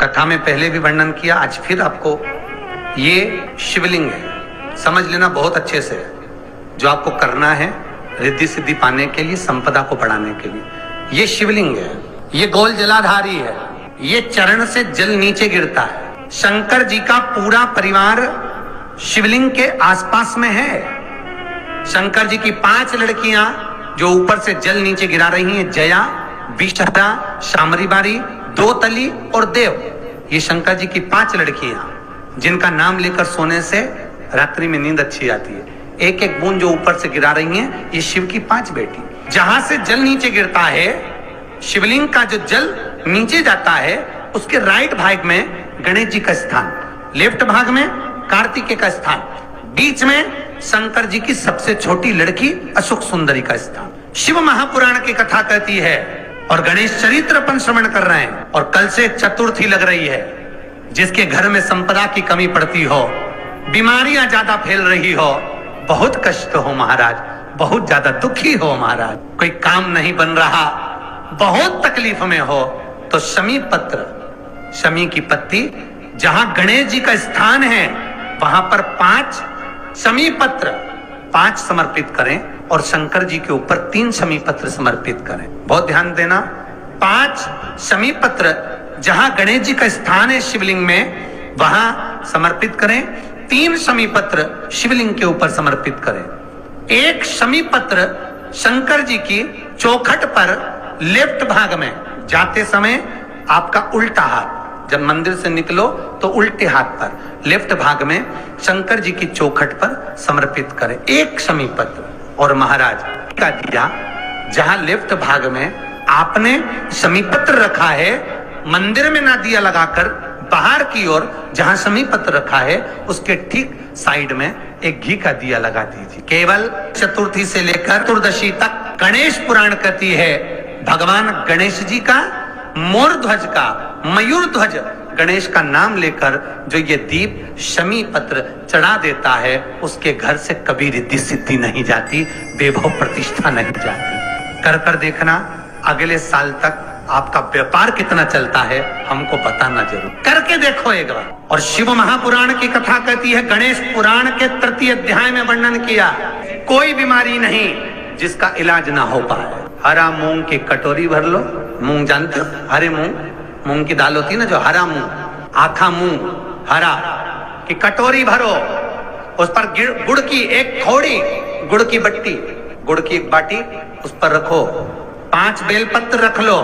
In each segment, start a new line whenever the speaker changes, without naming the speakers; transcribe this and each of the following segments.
कथा में पहले भी वर्णन किया, आज फिर आपको ये शिवलिंग है, समझ लेना बहुत अच्छे से, जो आपको करना है रिद्धि सिद्धि पाने के लिए, संपदा को बढ़ाने के लिए। ये शिवलिंग है, ये गोल जलाधारी है, ये चरण से जल नीचे गिरता है। शंकर जी का पूरा परिवार शिवलिंग के आसपास में है। शंकर जी की 5 लड़कियां जो ऊपर से जल नीचे गिरा रही हैं, जया, विषहरा, शामरीबारी, दोतली और देव। ये शंकर जी की 5 लड़कियां जिनका नाम लेकर सोने से रात्रि में नींद अच्छी आती है। एक एक बूंद जो ऊपर से गिरा रही हैं, ये शिव की 5 बेटी। जहां से जल नीचे गिरता है, शिवलिंग का जो जल नीचे जाता है, उसके राइट भाग में गणेश जी का स्थान, लेफ्ट भाग में कार्तिकेय का स्थान, बीच में शंकर जी की सबसे छोटी लड़की अशोक सुंदरी का स्थान। शिव महापुराण की कथा कहती है और गणेश चरित्र अपन श्रवण कर रहे हैं। और कल से चतुर्थी लग रही है। जिसके घर में संपदा की कमी पड़ती हो, बीमारियां ज्यादा फैल रही हो, बहुत कष्ट हो महाराज, बहुत ज्यादा दुखी हो महाराज, कोई काम नहीं बन रहा, बहुत तकलीफ में हो, तो शमी पत्र, शमी की पत्ती, जहां गणेश जी का स्थान है वहां पर 5 शमी पत्र 5 समर्पित करें और शंकर जी के ऊपर 3 शमी पत्र समर्पित करें। बहुत ध्यान देना, 5 शमी पत्र जहां गणेश जी का स्थान है शिवलिंग में, वहां समर्पित करें। 3 शमी पत्र शिवलिंग के ऊपर समर्पित करें। 1 शमी पत्र शंकर जी की चौखट पर लेफ्ट भाग में, जाते समय आपका उल्टा हाथ, जब मंदिर से निकलो तो उल्टे हाथ पर लेफ्ट भाग में शंकर जी की चौखट पर समर्पित करें 1 शमी पत्र। और महाराज का दिया जहां लेफ्ट भाग में आपने शमी पत्र रखा है, मंदिर में ना दिया लगाकर बाहर की ओर जहां शमी पत्र रखा है, उसके ठीक साइड में एक घी का दिया लगा दीजिए। केवल चतुर्थी से लेकर चतुर्दशी तक गणेश पुराण कहती है, भगवान गणेश जी का मोर ध्वज का, मयूर ध्वज गणेश का नाम लेकर जो ये दीप शमी पत्र चढ़ा देता है, उसके घर से कभी रिद्धि सिद्धि नहीं जाती, वैभव प्रतिष्ठा नहीं जाती। कर कर देखना, अगले साल तक आपका व्यापार कितना चलता है हमको बताना जरूर, करके देखो एक बार। और शिव महापुराण की कथा कहती है, गणेश पुराण के 3 अध्याय में वर्णन किया, कोई बीमारी नहीं जिसका इलाज ना हो पाए। हरा मूंग की कटोरी भर लो, मूंग जानते हो, हरे मूंग, मूंग की दाल होती है ना, जो हरा मूंग, आखा मूंग हरा की कटोरी भरो, उस पर गुड़ की 1 खोड़ी, गुड़ की बट्टी, गुड़ की 1 बाटी उस पर रखो, 5 बेलपत्र रख लो।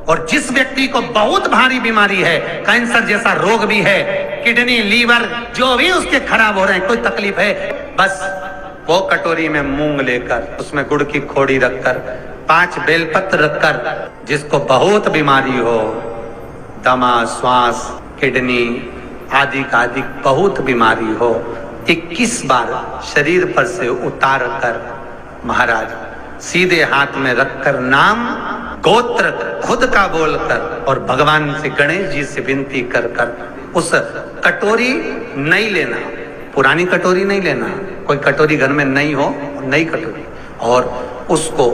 और जिस व्यक्ति को बहुत भारी बीमारी है, कैंसर जैसा रोग भी है, किडनी, लीवर, जो भी उसके खराब हो रहे हैं, कोई तकलीफ है, बस वो कटोरी में मूंग लेकर उसमें गुड़ की खोड़ी रखकर 5 बेलपत्र रखकर, जिसको बहुत बीमारी हो, दमा, श्वास, किडनी आदि का आदि बहुत बीमारी हो, 21 बार शरीर पर से उतार कर महाराज सीधे हाथ में रखकर नाम गोत्र खुद का बोलकर और भगवान से, गणेश जी से विनती कर कर उस कटोरी नहीं लेना, पुरानी कटोरी नहीं लेना, कोई कटोरी घर में नहीं हो, नई कटोरी, और उसको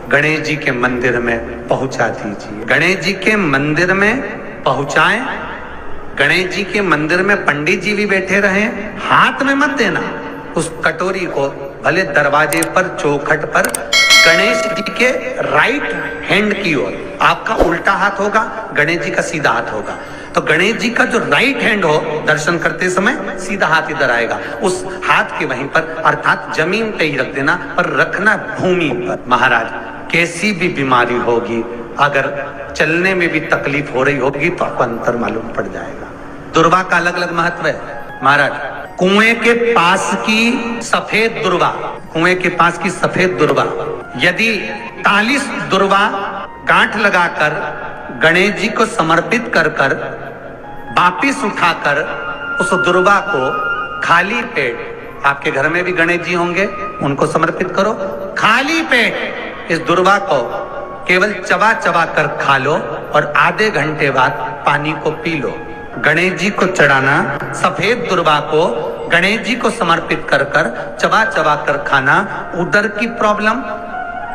गणेश जी के मंदिर में पहुंचा दीजिए। गणेश जी के मंदिर में पहुंचाएं, गणेश जी के मंदिर में पंडित जी भी बैठे रहे, हाथ में मत देना उस कटोरी को, भले दरवाजे पर, चौखट पर, गणेश जी के राइट हैंड की ओर, आपका उल्टा हाथ होगा, गणेश जी का सीधा हाथ होगा, तो गणेश जी का जो राइट हैंड हो, दर्शन करते समय सीधा हाथ इधर आएगा, उस हाथ के वहीं पर, अर्थात जमीन पे ही रख देना, पर रखना भूमि पर। महाराज कैसी भी बीमारी होगी, अगर चलने में भी तकलीफ हो रही होगी तो आपको अंतर मालूम पड़ जाएगा। दुर्वा का अलग अलग महत्व है महाराज। कुएं के पास की सफेद दुर्वा, कुएं के पास की सफेद दुर्वा, यदि 40 दुर्वा गांठ लगाकर गणेश जी को समर्पित कर कर वापिस उठाकर उस दुर्वा को खाली पेट, आपके घर में भी गणेश जी होंगे, उनको समर्पित करो, खाली पेट इस दुर्वा को केवल चबा चबा कर खा लो और आधे घंटे बाद पानी को पी लो। गणेश जी को चढ़ाना, सफेद दुर्वा को गणेश जी को समर्पित कर कर चबा चबा कर खाना, उदर की प्रॉब्लम,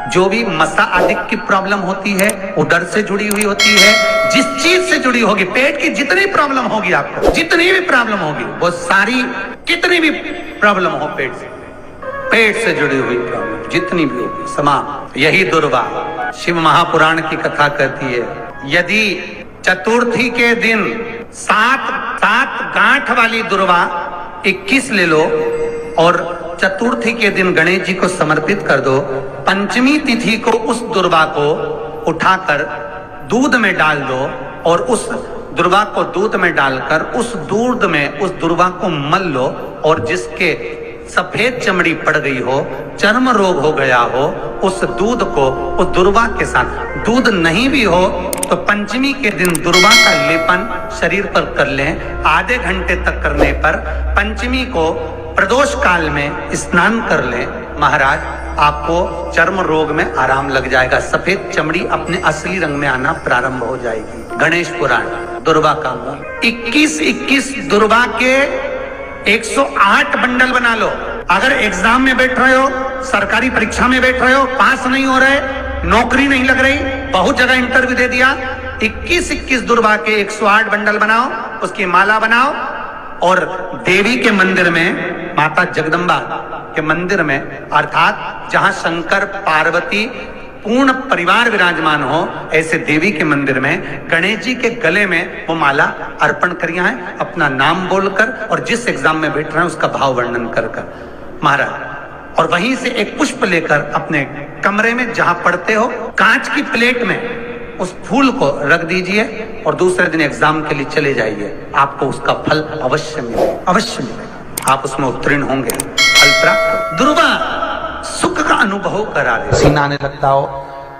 जो भी मसा आदि की प्रॉब्लम होती है, उदर से जुड़ी हुई होती है, जिस चीज से जुड़ी होगी, पेट की जितनी प्रॉब्लम होगी, आपको जितनी भी प्रॉब्लम होगी, वो सारी, कितनी भी प्रॉब्लम हो पेट से जुड़ी हुई प्रॉब्लम जितनी भी होगी, समाप्त। यही दुर्वा शिव महापुराण की कथा कहती है। यदि चतुर्थी के दिन सात गांठ वाली दुर्वा 21 ले लो और चतुर्थी के दिन गणेश जी को समर्पित कर दो, पंचमी तिथि को उस दुर्वा को उठाकर दूध में डाल दो और उस दुर्वा को दूध में डालकर उस दूध में उस दुर्वा को मल लो, और जिसके सफेद चमड़ी पड़ गई हो, चर्म रोग हो गया हो, उस दूध को उस दुर्वा के साथ, दूध नहीं भी हो तो पंचमी के दिन दुर्वा का लेपन शरीर पर कर लें। आधे घंटे तक करने पर पंचमी को प्रदोष काल में स्नान कर लें। महाराज, आपको चर्म रोग में आराम लग जाएगा, सफेद चमड़ी अपने असली रंग में आना प्रारंभ हो जाएगी। गणेश पुराण दुर्वा का मूल। 21 दुर्वा के 108 बंडल बना लो। अगर एग्जाम में बैठ रहे हो, सरकारी परीक्षा में बैठ रहे हो, पास नहीं हो रहे, नौकरी नहीं लग रही, बहुत जगह इंटरव्यू दे दिया, 21 दुर्वा के 108 बंडल बनाओ, उसकी माला बनाओ और देवी के मंदिर में, माता जगदम्बा के मंदिर में, अर्थात जहां शंकर पार्वती पूर्ण परिवार विराजमान हो, ऐसे देवी के मंदिर में गणेश जी के गले में वो माला अर्पण करिए है, अपना नाम बोलकर और जिस एग्जाम में बैठ रहे हैं उसका भाव वर्णन कर महाराज, और वहीं से एक पुष्प लेकर अपने कमरे में जहां पढ़ते हो, कांच की प्लेट में उस फूल को रख दीजिए और दूसरे दिन एग्जाम के लिए चले जाइए। आपको उसका फल अवश्य मिलेगा, आप उसमें उत्तीर्ण होंगे, फल प्राप्त। दुर्वा सुख का अनुभव करा दे। पसीना आने लगता हो,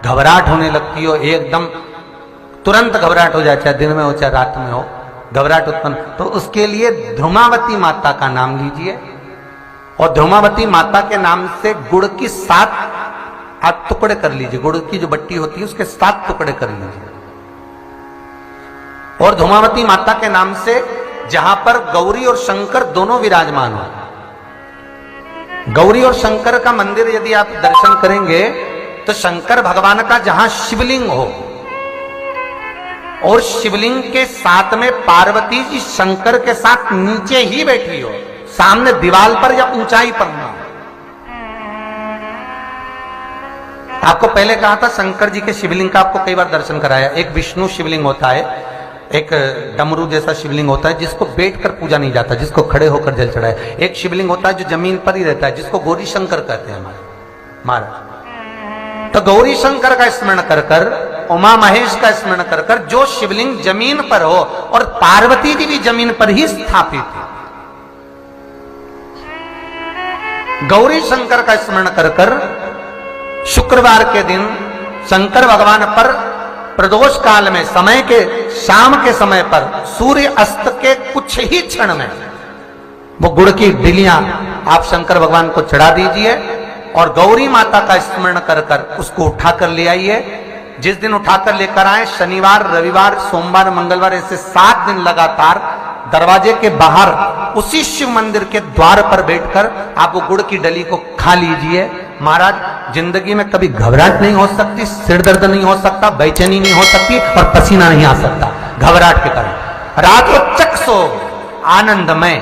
घबराहट होने लगती हो, एकदम तुरंत घबराहट हो जाए, चाहे दिन में हो चाहे रात में हो, घबराहट उत्पन्न, तो उसके लिए धूमावती माता का नाम लीजिए और धूमावती माता के नाम से गुड़ की 7 टुकड़े कर लीजिए। गुड़ की जो बट्टी होती है उसके 7 टुकड़े कर लीजिए और धूमावती माता के नाम से जहां पर गौरी और शंकर दोनों विराजमान हो, गौरी और शंकर का मंदिर यदि आप दर्शन करेंगे तो शंकर भगवान का जहां शिवलिंग हो और शिवलिंग के साथ में पार्वती जी शंकर के साथ नीचे ही बैठी हो, सामने दीवार पर या ऊंचाई पर ना। आपको पहले कहा था शंकर जी के शिवलिंग का आपको कई बार दर्शन कराया। एक विष्णु शिवलिंग होता है, एक डमरू जैसा शिवलिंग होता है जिसको बैठकर पूजा नहीं जाता, जिसको खड़े होकर जल चढ़ाए। एक शिवलिंग होता है जो जमीन पर ही रहता है, जिसको गौरी शंकर कहते हैं महाराज। तो गौरी शंकर का स्मरण कर कर, उमा महेश का स्मरण कर कर, जो शिवलिंग जमीन पर हो और पार्वती जी भी जमीन पर ही स्थापित है, गौरी शंकर का स्मरण कर कर शुक्रवार के दिन शंकर भगवान पर प्रदोष काल में समय के शाम के समय पर सूर्य अस्त के कुछ ही क्षण में वो गुड़ की डिलियां आप शंकर भगवान को चढ़ा दीजिए और गौरी माता का स्मरण कर कर उसको उठाकर ले आइए। जिस दिन उठाकर लेकर आए, शनिवार, रविवार, सोमवार, मंगलवार, ऐसे 7 दिन लगातार दरवाजे के बाहर उसी शिव मंदिर के द्वार पर बैठकर आप वो गुड़ की डली को खा लीजिए। महाराज, जिंदगी में कभी घबराहट नहीं हो सकती, सिर दर्द नहीं हो सकता, बेचैनी नहीं हो सकती और पसीना नहीं आ सकता घबराहट के कारण। रात को चक सो आनंदमय